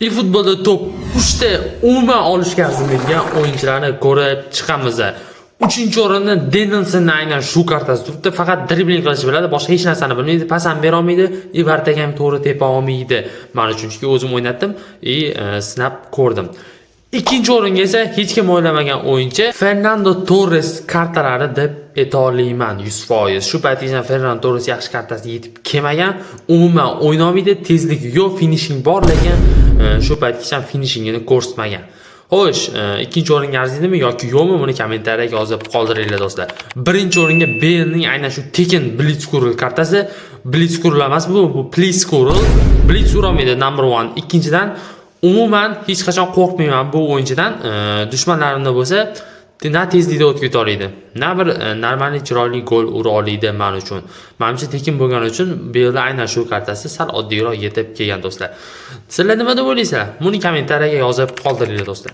eFootballda top 3 ta umuman olishga arziydigan o'yinchilarni ko'rib chiqamiz. 3-o'rinda Denilsonni aynan shu kartasi turibdi. Faqat dribling qilishni biladi, boshqa hech narsani bilmaydi, pas ham bera olmaydi, Bartaga ham to'g'ri tepa olmaydi. Men uchun chunki o'zim o'ynatdim, sinab ko'rdim. Ikkinchi o'ringa esa hech kim o'ylamagan o'yinchi Fernando Torres kartalari deb aytolmayman 100%. Shu paytgacha Fernando Torres yaxshi kartasi yetib kelmagan, umuman o'ynolmaydi, tezligi yo'q, finishing bor, lekin shu paytgacha finishingini ko'rsatmagan. Xo'sh, ikkinchi o'ringa arziydimi yoki yo'qmi, buni kommentariyaga yozib qoldiringlar do'stlar. Birinchi o'ringa Balening aynan shu tekin Blitzskurl kartasi, Blitzskurl emas bu Blitzskurl. Blitz urolmaydi number 1. Ikkinchidan umuman hech qachon qo'rqmayman bu o'yinchidan. Dushmanlarimda bo'lsa, na tezlikda o'tib keta oladi, na bir normal chiroyli gol ura oladi men uchun. Menimcha tekin bo'lgani uchun Bale'da aynan shu kartasi sal oddiyroq yetib kelgan do'stlar. Sizlar nima deb o'ylaysizlar? Buni kommentariyaga yozib qoldiringlar do'stlar.